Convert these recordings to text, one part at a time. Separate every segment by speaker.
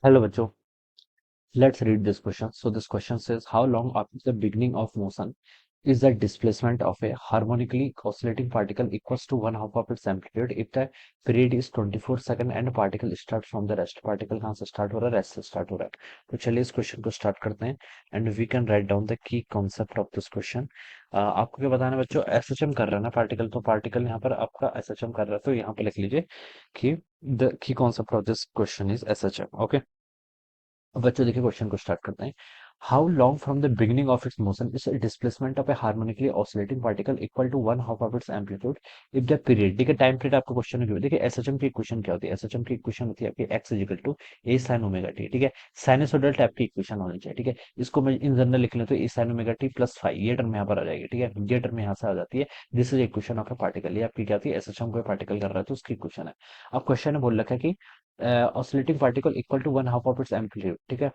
Speaker 1: Hello, bachcho. Let's read this question. So this question says, how long after the beginning of motion is the displacement of a harmonically oscillating particle equals to one half of its amplitude if the period is 24 second and particle starts from the rest. particle कहाँ से start हो रहा है? Rest से start हो रहा है. तो चलिए इस क्वेश्चन को स्टार्ट करते हैं and we can write down the key concept of this question. आपको क्या बताना है बच्चों? एसएचएम कर रहा है ना पार्टिकल, तो पार्टिकल यहाँ पर आपका एसएचएम कर रहा है, तो यहाँ पे लिख लीजिए कि the key concept of this question is SHM. Okay, अब बच्चों देखिए क्वेश्चन को स्टार्ट करते हैं. How long from the beginning of its motion is displacement of a harmonically oscillating particle equal to one half of its amplitude if the period. देखिए time period आपका question में क्यों? देखिए एसएचएम की equation क्या होती है? एसएचएम की इक्वेशन होती है आपकी x equal to a sine omega t. ठीक है, साइनसोइडल टाइप की इक्वेशन होनी चाहिए. ठीक है, इसको मैं इन जनरल लिख लें तो A sine omega t plus five, ये टर्म यहाँ पर आ जाएगी. ठीक है, ये टर्म यहाँ से आ जाती है. This is equation of A particle. ये आपकी क्या होती है? एसएचएम को पार्टिकल कर रहा है तो उसकी इक्वेशन है. अब क्वेश्चन ने बोल रखा है कि oscillating particle equal to one half of its amplitude. ठीक है,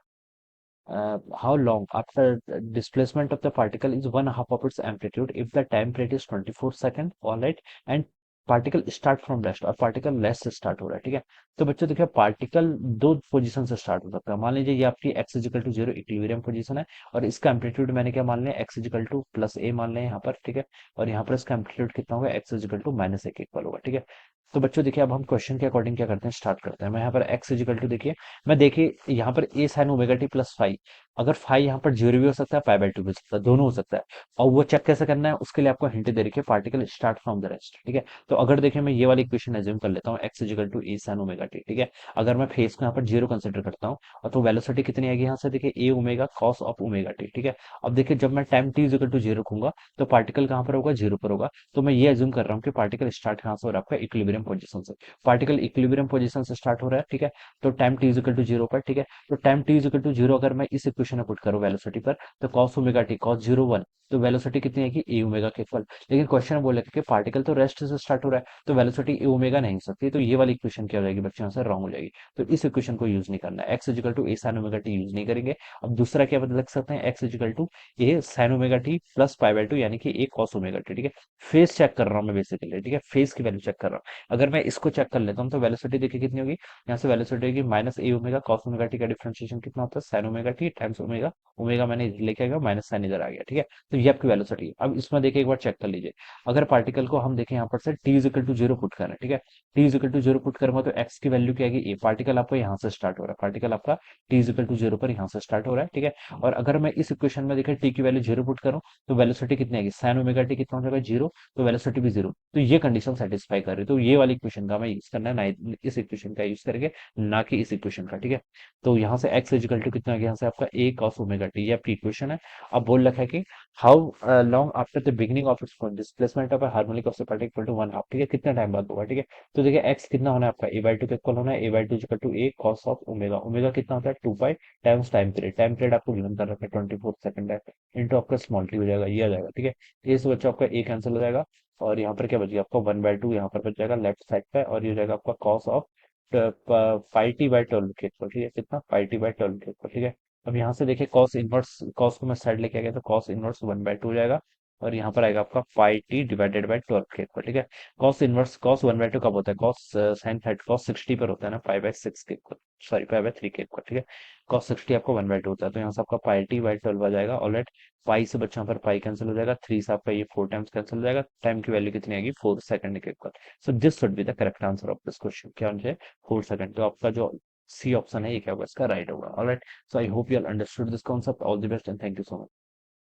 Speaker 1: how long after the displacement of the particle is one half of its amplitude if the time period is 24 second. All right, and particle start from rest, और particle rest से start हो रहा है. ठीक है, तो बच्चों देखिए पार्टिकल दो पोजीशन से स्टार्ट हो सकता है. मान लीजिए ये आपकी x equal to zero equilibrium position है, और इसका एम्पलीट्यूड मैंने क्या मान लिया? X equal to plus a मान लिया यहाँ पर. ठीक है, और यहाँ पर इसका एम्पलीट्यूड कितना होगा? एक्स इजिकल टू माइनस ए के इक्वल होगा. ठीक है, तो बच्चों देखिए अब हम क्वेश्चन के अकॉर्डिंग क्या करते हैं? स्टार्ट करते हैं. मैं यहाँ पर एक्स इजिकल टू देखिए, मैं देखिए यहाँ पर A sine omega t plus five, अगर फाइव यहाँ पर जीरो भी हो सकता है, पाई बाय टू भी हो सकता है, दोनों हो सकता है. और वो चेक कैसे करना है उसके लिए आपको हिंट दे रखी है, particle start from the rest. ठीक है, तो अगर देखिए मैं ये वाली इक्वेशन एज्यूम कर लेता हूँ x equal to a sine omega t. ठीक है, अगर मैं फेस को यहाँ पर जीरो कंसिडर करता हूँ, और तो वेलोसिटी कितनी आएगी यहाँ से? देखिए A omega cos of omega t. ठीक है, अब देखिए जब मैं time t equal to zero रखूंगा तो पार्टिकल कहाँ पर होगा? जीरो पर होगा. तो मैं ये एज्यूम कर रहा हूँ कि पार्टिकल स्टार्ट कहाँ से हो रहा है? आपका इक्विलिब्रियम पोजीशन से. पार्टिकल इक्विलिब्रियम पोजीशन से स्टार्ट हो रहा है. ठीक है, तो time t equal to zero पर. ठीक है, तो time t equal to zero अगर मैं इस इक्वेशन में पुट करूँ वेलोसिटी पर, तो cos omega T cos zero one, तो वेलोसिटी कितनी आएगी? ए ओमेगा के इक्वल. लेकिन क्वेश्चन में बोले कि पार्टिकल तो रेस्ट से स्टार्ट हो रहा है, तो वेलोसिटी ए ओमेगा नहीं हो सकती, तो ये वाली इक्वेशन क्या हो जाएगी बच्चों? यहाँ से रॉन्ग हो जाएगी. तो इस इक्वेशन को यूज नहीं करना है. X equal to a sine omega t use नहीं करेंगे. अब दूसरा क्या बदल सकते हैं? X equal to a sine omega t plus pi by two, यानी कि ए कॉस ओमेगा टी. ठीक है, फेस चेक कर रहा हूँ मैं बेसिकली. ठीक है, फेस की वैल्यू चेक कर रहा हूँ. अगर मैं इसको चेक कर लेता हूँ तो वेलोसिटी देखिए कितनी होगी? यहाँ से वेलोसिटी होगी माइनस ए ओमेगा कॉस ओमेगा टी का डिफरेंशिएशन कितना होता है? Sign omega T times omega. Omega मैंने इधर लेके आ गया, माइनस साइन इधर आ गया. ठीक है, तो ये आपकी वेलोसिटी है. अब इसमें देखिए एक बार चेक कर लीजिए, अगर पार्टिकल को हम देखें यहाँ पर से t equal to zero put करें. ठीक है, t equal to zero put करूंगा तो एक्स की वैल्यू क्या आएगी? ए. पार्टिकल आपको यहाँ से स्टार्ट हो रहा है, पार्टिकल आपका टी इजिकल टू जीरो पर यहाँ से स्टार्ट हो रहा है. ठीक है, और अगर मैं इस इक्वेशन में देखें टी की वैल्यू जीरो पुट करूँ तो वेलोसिटी कितनी आएगी? साइन ओमेगा टी कितना हो जाएगा? जीरो, तो वेलोसिटी भी जीरो. तो ये कंडीशन सेटिस्फाई कर रही है, तो ये वाली इक्वेशन का मैं यूज करना है ना, इस इक्वेशन का यूज करेंगे, ना कि इस इक्वेशन का. ठीक है, तो यहाँ से एक्स इजिकल टू कितना आ गया? यहाँ से आपका ए कॉस ओमेगा टी, ये आपकी इक्वेशन है. अब बोल रखा है कि how long after the beginning of its displacement of harmonic of particle equal to one half. ठीक है, कितना टाइम बाद होगा? ठीक है, तो देखिए एक्स कितना होना है आपका? ए बाई टू के इक्वल होना है. A by two equal to A cos of omega. Omega कितना होता है? Two pi times time period. Time period आपको गिवन कर रखा है 24 सेकंड है, इंटू आपका स्मॉल टी हो जाएगा, ये आ जाएगा. ठीक है, ये से बच्चा आपका ए कैंसिल हो जाएगा, और यहाँ पर क्या बच गया आपका? वन बाई टू यहाँ पर बच जाएगा लेफ्ट साइड पे, और ये हो जाएगा आपका cos of five T by twelve के इक्वल. ठीक है, कितना? फाइव टी बाई ट्वेल्व के इक्वल. ठीक है, अब यहाँ से देखिए कॉस इनवर्स, कॉस को मैं साइड लेके आ गया तो cos inverse one by two हो जाएगा, और यहाँ पर आएगा आपका five T divided by twelve के इक्वल. ठीक है, cos inverse cos one by two कब होता है? Cos sine thirty cos sixty पर होता है ना, पाई बाई सिक्स के equal, sorry pi by three के इक्वल. ठीक है, कॉस सिक्सटी आपको वन बाई टू होता है, तो यहाँ से आपका पाई टी बाई ट्वेल्व आ जाएगा. ऑलराइट, पाई से बच्चों पर पाई कैंसिल हो जाएगा, थ्री से आपका ये फोर टाइम्स कैंसिल हो जाएगा. टाइम की वैल्यू कितनी आएगी? 4 सेकंड के equal. So this should be the correct answer of this question. क्या होना चाहिए? 4 सेकंड. तो आपका जो सी ऑप्शन है ये क्या होगा? इसका राइट होगा. Alright, so I hope you all understood this concept. All the best and thank you so much.